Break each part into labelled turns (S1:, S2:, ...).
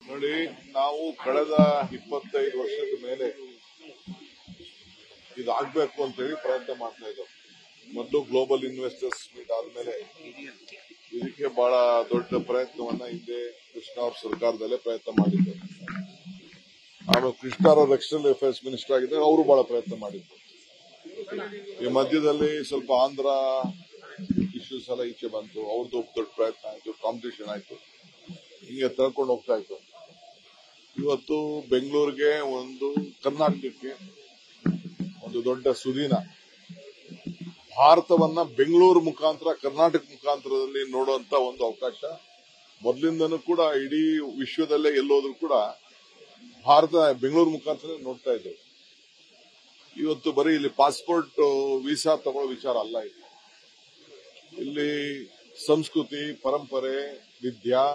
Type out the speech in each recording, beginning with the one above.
S1: ನೋಡಿ, ನಾವು ಕಳೆದ 25 ವರ್ಷದ ಮೇಲೆ ಇದಾಗಬೇಕು ಅಂತೇಳಿ ಪ್ರಯತ್ನ ಮಾಡ್ತಾ ಇದ್ದೆವು. ಮೊದಲು ಗ್ಲೋಬಲ್ ಇನ್ವೆಸ್ಟರ್ಸ್ ಮೀಟ್ ಆದ್ಮೇಲೆ ಇದಕ್ಕೆ ಬಹಳ ದೊಡ್ಡ ಪ್ರಯತ್ನವನ್ನ ಹಿಂದೆ ಕೃಷ್ಣ ಅವ್ರ ಸರ್ಕಾರದಲ್ಲೇ ಪ್ರಯತ್ನ ಮಾಡಿದ್ದರು. ಆಮೇಲೆ ಕೃಷ್ಣ ಅವರ ಎಕ್ಸ್ಟರ್ನಲ್ ಅಫೇರ್ಸ್ ಮಿನಿಸ್ಟರ್ ಆಗಿದ್ದಾಗ ಅವರು ಬಹಳ ಪ್ರಯತ್ನ ಮಾಡಿದ್ರು. ಈ ಮಧ್ಯದಲ್ಲಿ ಸ್ವಲ್ಪ ಆಂಧ್ರ ಇಶ್ಯೂಸ್ ಎಲ್ಲ ಈಚೆ ಬಂತು, ಅವ್ರದ್ದು ದೊಡ್ಡ ಪ್ರಯತ್ನ ಆಯ್ತು, ಕಾಂಪಿಟೇಷನ್ ಆಯ್ತು, ಹಿಂಗೆ ತಳ್ಕೊಂಡು ಹೋಗ್ತಾ ಇತ್ತು. ಇವತ್ತು ಬೆಂಗಳೂರಿಗೆ ಕರ್ನಾಟಕಕ್ಕೆ ಒಂದು ದೊಡ್ಡ ಸುದೀನ ಭಾರತವನ್ನ ಬೆಂಗಳೂರು ಮುಖಾಂತರ ಕರ್ನಾಟಕ ಮುಖಾಂತರದಲ್ಲಿ ನೋಡುವಂತ ಒಂದು ಅವಕಾಶ ಮೊದಲಿಂದನೂ ಕೂಡ ಇಡೀ ವಿಶ್ವದಲ್ಲೇ ಎಲ್ಲೋದ್ರೂ ಕೂಡ ಭಾರತ ಬೆಂಗಳೂರು ಮುಖಾಂತರ ನೋಡ್ತಾ ಇದ್ದೇವೆ. ಇವತ್ತು ಬರೀ ಇಲ್ಲಿ ಪಾಸ್ಪೋರ್ಟ್ ವೀಸಾ ತಗೊಳ್ಳೋ ವಿಚಾರ ಅಲ್ಲ. ಇಲ್ಲಿ ಸಂಸ್ಕೃತಿ, ಪರಂಪರೆ, ವಿದ್ಯಾ,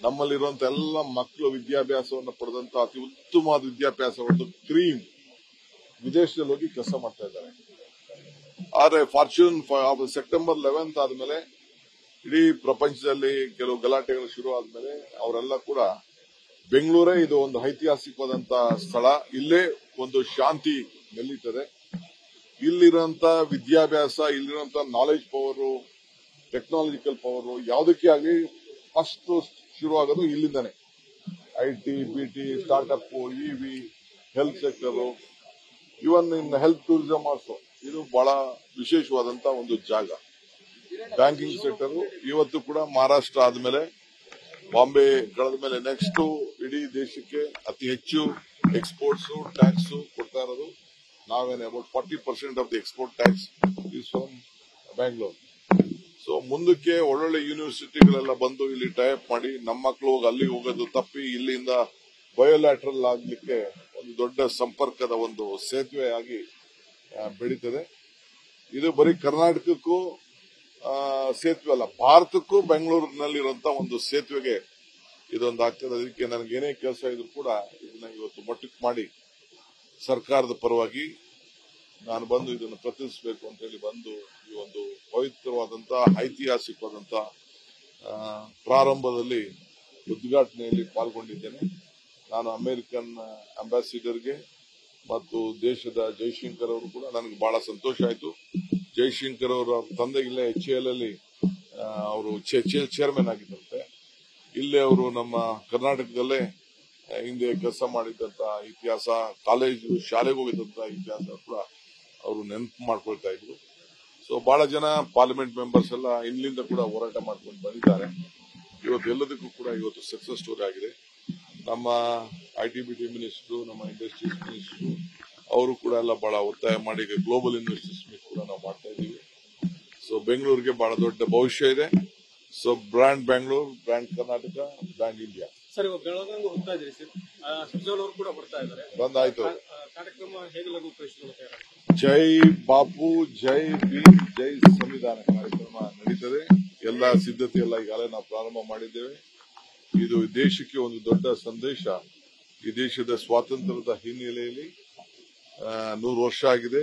S1: ನಮ್ಮಲ್ಲಿರುವಂತ ಎಲ್ಲ ಮಕ್ಕಳು ವಿದ್ಯಾಭ್ಯಾಸವನ್ನು ಪಡೆದಂತ ಅತಿ ಉತ್ತಮವಾದ ವಿದ್ಯಾಭ್ಯಾಸ ಒಂದು ಕ್ರೀಮ್ ವಿದೇಶದಲ್ಲಿ ಹೋಗಿ ಕೆಲಸ ಮಾಡ್ತಾ ಇದ್ದಾರೆ. ಆದರೆ ಫಾರ್ಚೂನ್ ಸೆಪ್ಟೆಂಬರ್ 11 ಆದ್ಮೇಲೆ ಇಡೀ ಪ್ರಪಂಚದಲ್ಲಿ ಕೆಲವು ಗಲಾಟೆಗಳು ಶುರು ಆದ್ಮೇಲೆ ಅವರೆಲ್ಲ ಕೂಡ ಬೆಂಗಳೂರೇ ಇದು ಒಂದು ಐತಿಹಾಸಿಕವಾದಂತಹ ಸ್ಥಳ, ಇಲ್ಲೇ ಒಂದು ಶಾಂತಿ ನೆಲೀತದೆ, ಇಲ್ಲಿರುವಂತ ವಿದ್ಯಾಭ್ಯಾಸ, ಇಲ್ಲಿರುವಂತ ನಾಲೆಜ್ ಪವರ್, ಟೆಕ್ನಾಲಜಿಕಲ್ ಪವರ್ ಯಾವುದಕ್ಕೆ ಆಗಲಿ ಫಸ್ಟ್ ಶುರು ಆಗೋದು ಇಲ್ಲಿಂದಾನೆ. IT, BT, startup, EV, health sector, even in health tourism also ಇದು ಬಹಳ ವಿಶೇಷವಾದಂತಹ ಒಂದು ಜಾಗ. ಬ್ಯಾಂಕಿಂಗ್ ಸೆಕ್ಟರ್ ಇವತ್ತು ಕೂಡ ಮಹಾರಾಷ್ಟ್ರ ಆದ್ಮೇಲೆ ಬಾಂಬೆ ಕಳೆದ ಮೇಲೆ ನೆಕ್ಸ್ಟ್ ಇಡೀ ದೇಶಕ್ಕೆ ಅತಿ ಹೆಚ್ಚು ಎಕ್ಸ್ಪೋರ್ಟ್ಸ್ ಟ್ಯಾಕ್ಸ್ ಕೊಡ್ತಾ ಇರೋದು ನಾವೇನೆ. About 40% of the export tax is from Bangalore. So ಮುಂದಕ್ಕೆ ಒಳ್ಳೊಳ್ಳೆ ಯೂನಿವರ್ಸಿಟಿಗಳೆಲ್ಲ ಬಂದು ಇಲ್ಲಿ ಟೈಪ್ ಮಾಡಿ ನಮ್ಮ ಮಕ್ಕಳು ಅಲ್ಲಿ ಹೋಗೋದು ತಪ್ಪಿ ಇಲ್ಲಿಂದ ಬಯೋಲ್ಯಾಟ್ರಲ್ ಆಗ್ಲಿಕ್ಕೆ ಒಂದು ದೊಡ್ಡ ಸಂಪರ್ಕದ ಒಂದು ಸೇತುವೆ ಆಗಿ ಬೆಳೀತದೆ. ಇದು ಬರೀ ಕರ್ನಾಟಕಕ್ಕೂ ಸೇತುವೆ ಅಲ್ಲ, ಭಾರತಕ್ಕೂ ಬೆಂಗಳೂರಿನಲ್ಲಿರುವಂತಹ ಒಂದು ಸೇತುವೆಗೆ ಇದೊಂದು ಆಗ್ತದೆ. ಅದಕ್ಕೆ ನನಗೆ ಏನೇ ಕೆಲಸ ಇದ್ರು ಕೂಡ ಇದನ್ನ ಇವತ್ತು ಮಟ್ಟಕ್ಕೆ ಮಾಡಿ ಸರ್ಕಾರದ ಪರವಾಗಿ ನಾನು ಬಂದು ಇದನ್ನು ಪ್ರತಿನಿಧಿಸಬೇಕು ಅಂತ ಹೇಳಿ ಬಂದು ಈ ಒಂದು ಪವಿತ್ರವಾದಂತಹ ಐತಿಹಾಸಿಕವಾದಂತಹ ಪ್ರಾರಂಭದಲ್ಲಿ ಉದ್ಘಾಟನೆಯಲ್ಲಿ ಪಾಲ್ಗೊಂಡಿದ್ದೇನೆ. ನಾನು ಅಮೆರಿಕನ್ ಅಂಬಾಸಿಡರ್ಗೆ ಮತ್ತು ದೇಶದ ಜೈಶಂಕರ್ ಅವರು ಕೂಡ ನನಗೆ ಬಹಳ ಸಂತೋಷ ಆಯಿತು. ಜೈಶಂಕರ್ ಅವರ ತಂದೆ ಇಲ್ಲೇ HAL ಅಲ್ಲಿ ಅವರು ಚೇರ್ಮನ್ ಆಗಿದ್ದಂತೆ. ಇಲ್ಲೇ ಅವರು ನಮ್ಮ ಕರ್ನಾಟಕದಲ್ಲೇ ಹಿಂದೆ ಕೆಲಸ ಮಾಡಿದಂತ ಇತಿಹಾಸ, ಕಾಲೇಜು ಶಾಲೆಗೆ ಹೋಗಿದ್ದಂತ ಇತಿಹಾಸ ಕೂಡ ಅವರು ನೆನಪು ಮಾಡ್ಕೊಳ್ತಾ ಇದ್ರು. ಸೊ ಬಹಳ ಜನ ಪಾರ್ಲಿಮೆಂಟ್ ಮೆಂಬರ್ಸ್ ಎಲ್ಲ ಇಲ್ಲಿಂದ ಕೂಡ ಹೋರಾಟ ಮಾಡ್ಕೊಂಡು ಬಂದಿದ್ದಾರೆ. ಇವತ್ತು ಎಲ್ಲದಕ್ಕೂ ಕೂಡ ಇವತ್ತು ಸಕ್ಸಸ್ ಸ್ಟೋರಿ ಆಗಿದೆ. ನಮ್ಮ ITBT ಮಿನಿಸ್ಟರ್, ನಮ್ಮ ಇಂಡಸ್ಟ್ರೀಸ್ ಮಿನಿಸ್ಟರ್ ಅವರು ಕೂಡ ಎಲ್ಲ ಬಹಳ ಒತ್ತಾಯ ಮಾಡಿ ಗ್ಲೋಬಲ್ ಇನ್ವೆಸ್ಟರ್ಸ್ ಮೀಟ್ ಕೂಡ ನಾವು ಮಾಡ್ತಾ ಇದ್ದೀವಿ. ಸೊ ಬೆಂಗಳೂರಿಗೆ ಬಹಳ ದೊಡ್ಡ ಭವಿಷ್ಯ ಇದೆ. So brand Bengaluru, brand Karnataka, brand India.
S2: Sir, Belagavi ಹೋಗ್ತಾ ಇದ್ದೀರಿ ಸರ್, ಸುಜಲ್ ಅವರು ಕೂಡ ಬರ್ತಾ ಇದ್ದಾರೆ,
S1: ಬಂದಾಯ್ತು.
S2: ಕಾರ್ಯಕ್ರಮ ಹೇಗೆ ಲಘು ಪ್ರವೇಶಿಸುತ್ತೆ?
S1: ಜೈ ಬಾಪು, ಜೈ ಭೀಮ್, ಜೈ ಸಂವಿಧಾನ ಕಾರ್ಯಕ್ರಮ ನಡೀತದೆ. ಎಲ್ಲ ಸಿದ್ಧತೆ ಎಲ್ಲ ಈಗಾಗಲೇ ನಾವು ಪ್ರಾರಂಭ ಮಾಡಿದ್ದೇವೆ. ಇದು ದೇಶಕ್ಕೆ ಒಂದು ದೊಡ್ಡ ಸಂದೇಶ. ಈ ದೇಶದ ಸ್ವಾತಂತ್ರ್ಯದ ಹಿನ್ನೆಲೆಯಲ್ಲಿ 100 ವರ್ಷ ಆಗಿದೆ.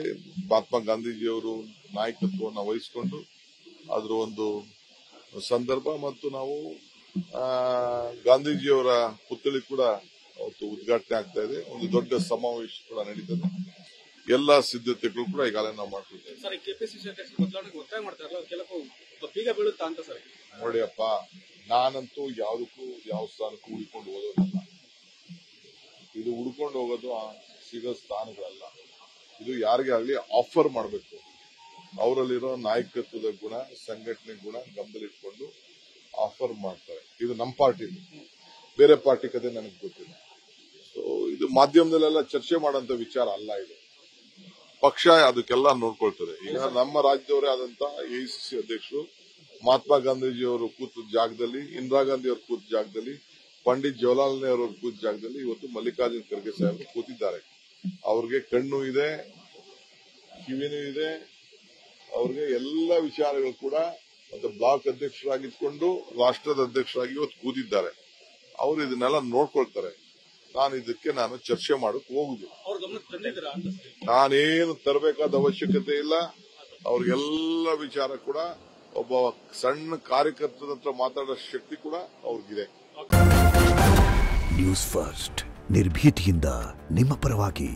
S1: ಮಹಾತ್ಮ ಗಾಂಧೀಜಿಯವರು ನಾಯಕತ್ವವನ್ನು ವಹಿಸಿಕೊಂಡು ಅದರ ಒಂದು ಸಂದರ್ಭ ಮತ್ತು ನಾವು ಗಾಂಧೀಜಿಯವರ ಪುತ್ಥಳಿ ಕೂಡ ಅವತ್ತು ಉದ್ಘಾಟನೆ ಆಗ್ತಾ ಇದೆ. ಒಂದು ದೊಡ್ಡ ಸಮಾವೇಶ ಕೂಡ ನಡೀತದೆ. ಎಲ್ಲಾ ಸಿದ್ಧತೆಗಳು ಕೂಡ ಈಗಾಗಲೇ ನಾವು ಮಾಡ್ತಿದ್ದೇವೆ.
S2: ಸರ್, ಕೆಪಿಸಿಸಿ ಅಧ್ಯಕ್ಷ ಬದಲಾವಣೆಗೆ ಒತ್ತಾಯ ಮಾಡ್ತಾ ಇರಲ್ಲ, ಕೆಲವು ಬೀಗ ಬೀಳುತ್ತಾ ಅಂತ ಸರ್?
S1: ನೋಡಿಯಪ್ಪ, ನಾನಂತೂ ಯಾವುದಕ್ಕೂ ಯಾವ ಸ್ಥಾನಕ್ಕೂ ಹುಡ್ಕೊಂಡು ಹೋಗೋದಿಲ್ಲ. ಇದು ಹುಡ್ಕೊಂಡು ಹೋಗೋದು ಸಿಗೋ ಸ್ಥಾನಗಳಲ್ಲ. ಇದು ಯಾರಿಗೆ ಆಗಲಿ ಆಫರ್ ಮಾಡಬೇಕು. ಅವರಲ್ಲಿರೋ ನಾಯಕತ್ವದ ಗುಣ, ಸಂಘಟನೆ ಗುಣ ಗಮನದಲ್ಲಿಟ್ಕೊಂಡು ಆಫರ್ ಮಾಡ್ತಾರೆ. ಇದು ನಮ್ಮ ಪಾರ್ಟಿ, ಬೇರೆ ಪಾರ್ಟಿ ಕತೆ ನನಗೆ ಗೊತ್ತಿಲ್ಲ. ಸೊ ಇದು ಮಾಧ್ಯಮದಲ್ಲೆಲ್ಲ ಚರ್ಚೆ ಮಾಡೋಂಥ ವಿಚಾರ ಅಲ್ಲ. ಇದು ಪಕ್ಷ ಅದಕ್ಕೆಲ್ಲ ನೋಡ್ಕೊಳ್ತದೆ. ಈಗ ನಮ್ಮ ರಾಜ್ಯದವರೇ ಆದಂತ AICC ಅಧ್ಯಕ್ಷರು ಮಹಾತ್ಮ ಗಾಂಧೀಜಿಯವರು ಕೂತ ಜಾಗದಲ್ಲಿ, ಇಂದಿರಾ ಗಾಂಧಿ ಅವರು ಕೂತ ಜಾಗದಲ್ಲಿ, ಪಂಡಿತ್ ಜವಾಹರ್ಲಾಲ್ ನೆಹರು ಅವರು ಕೂತ ಜಾಗದಲ್ಲಿ ಇವತ್ತು ಮಲ್ಲಿಕಾರ್ಜುನ್ ಖರ್ಗೆ ಸಾಹೇಬರು ಕೂತಿದ್ದಾರೆ. ಅವ್ರಿಗೆ ಕಣ್ಣು ಇದೆ, ಕಿವಿನೂ ಇದೆ, ಅವ್ರಿಗೆ ಎಲ್ಲ ವಿಚಾರಗಳು ಕೂಡ ಮತ್ತೆ ಬ್ಲಾಕ್ ಅಧ್ಯಕ್ಷರಾಗಿದ್ಕೊಂಡು ರಾಷ್ಟ್ರದ ಅಧ್ಯಕ್ಷರಾಗಿ ಇವತ್ತು ಕೂತಿದ್ದಾರೆ. ಅವರು ಇದನ್ನೆಲ್ಲ ನೋಡ್ಕೊಳ್ತಾರೆ. ನಾನು ಚರ್ಚೆ ಮಾಡಕ್ ಹೋಗುದಿಲ್ಲ. ನಾನೇನು ತರಬೇಕಾದ ಅವಶ್ಯಕತೆ ಇಲ್ಲ. ಅವ್ರಿಗೆಲ್ಲ ವಿಚಾರ ಕೂಡ ಒಬ್ಬ ಸಣ್ಣ ಕಾರ್ಯಕರ್ತರ ಹತ್ರ ಮಾತಾಡೋ ಶಕ್ತಿ ಕೂಡ ಅವ್ರಿಗಿದೆ.
S3: ನ್ಯೂಸ್ ಫಸ್ಟ್ ನಿರ್ಭೀತಿಯಿಂದ ನಿಮ್ಮ ಪರವಾಗಿ.